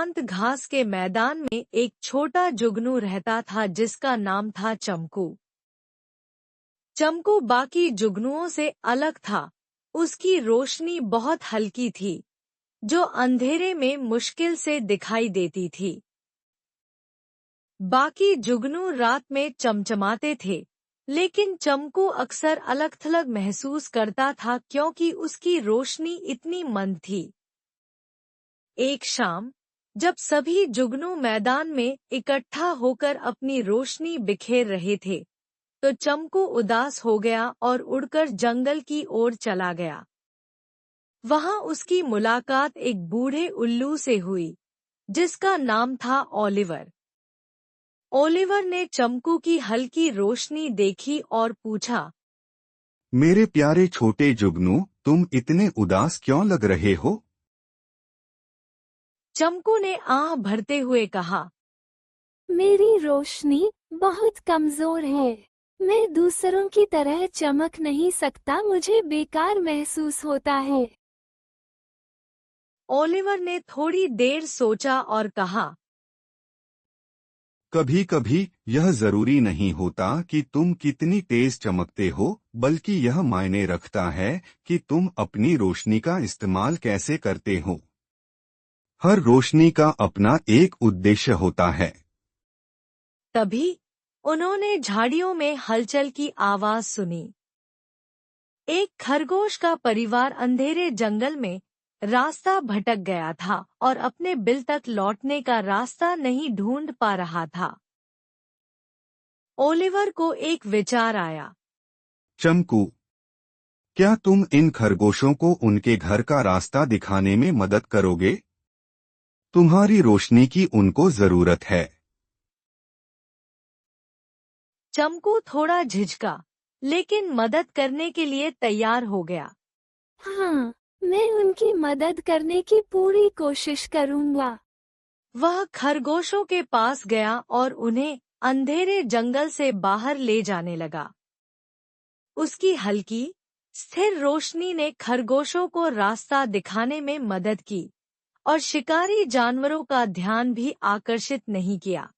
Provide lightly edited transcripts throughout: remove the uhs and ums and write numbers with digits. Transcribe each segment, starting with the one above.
शांत घास के मैदान में एक छोटा जुगनू रहता था जिसका नाम था चमकू। चमकू बाकी जुगनुओं से अलग था। उसकी रोशनी बहुत हल्की थी, जो अंधेरे में मुश्किल से दिखाई देती थी। बाकी जुगनू रात में चमचमाते थे, लेकिन चमकू अक्सर अलग थलग महसूस करता था क्योंकि उसकी रोशनी इतनी मंद थी। एक शाम, जब सभी जुगनू मैदान में इकट्ठा होकर अपनी रोशनी बिखेर रहे थे, तो चमकू उदास हो गया और उड़कर जंगल की ओर चला गया। वहां उसकी मुलाकात एक बूढ़े उल्लू से हुई, जिसका नाम था ओलिवर। ओलिवर ने चमकू की हल्की रोशनी देखी और पूछा, मेरे प्यारे छोटे जुगनू, तुम इतने उदास क्यों लग रहे हो? चमकू ने आह भरते हुए कहा, मेरी रोशनी बहुत कमजोर है। मैं दूसरों की तरह चमक नहीं सकता, मुझे बेकार महसूस होता है। ओलिवर ने थोड़ी देर सोचा और कहा, कभी कभी यह जरूरी नहीं होता कि तुम कितनी तेज चमकते हो, बल्कि यह मायने रखता है कि तुम अपनी रोशनी का इस्तेमाल कैसे करते हो। हर रोशनी का अपना एक उद्देश्य होता है। तभी उन्होंने झाड़ियों में हलचल की आवाज सुनी। एक खरगोश का परिवार अंधेरे जंगल में रास्ता भटक गया था और अपने बिल तक लौटने का रास्ता नहीं ढूंढ पा रहा था। ओलिवर को एक विचार आया। चमकू, क्या तुम इन खरगोशों को उनके घर का रास्ता दिखाने में मदद करोगे? तुम्हारी रोशनी की उनको जरूरत है। चमकू थोड़ा झिझका, लेकिन मदद करने के लिए तैयार हो गया। हाँ, मैं उनकी मदद करने की पूरी कोशिश करूँगा। वह खरगोशों के पास गया और उन्हें अंधेरे जंगल से बाहर ले जाने लगा। उसकी हल्की, स्थिर रोशनी ने खरगोशों को रास्ता दिखाने में मदद की और शिकारी जानवरों का ध्यान भी आकर्षित नहीं किया।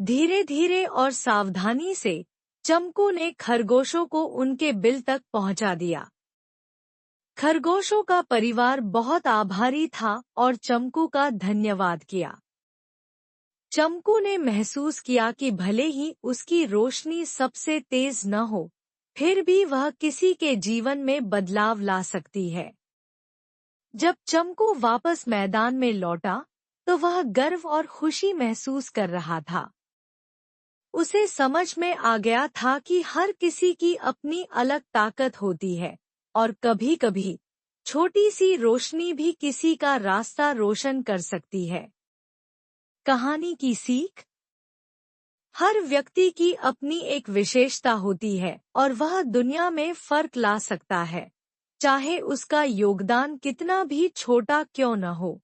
धीरे धीरे और सावधानी से चमकू ने खरगोशों को उनके बिल तक पहुंचा दिया। खरगोशों का परिवार बहुत आभारी था और चमकू का धन्यवाद किया। चमकू ने महसूस किया कि भले ही उसकी रोशनी सबसे तेज न हो, फिर भी वह किसी के जीवन में बदलाव ला सकती है। जब चमकू वापस मैदान में लौटा, तो वह गर्व और खुशी महसूस कर रहा था। उसे समझ में आ गया था कि हर किसी की अपनी अलग ताकत होती है और कभी-कभी छोटी सी रोशनी भी किसी का रास्ता रोशन कर सकती है। कहानी की सीख: हर व्यक्ति की अपनी एक विशेषता होती है और वह दुनिया में फर्क ला सकता है, चाहे उसका योगदान कितना भी छोटा क्यों न हो।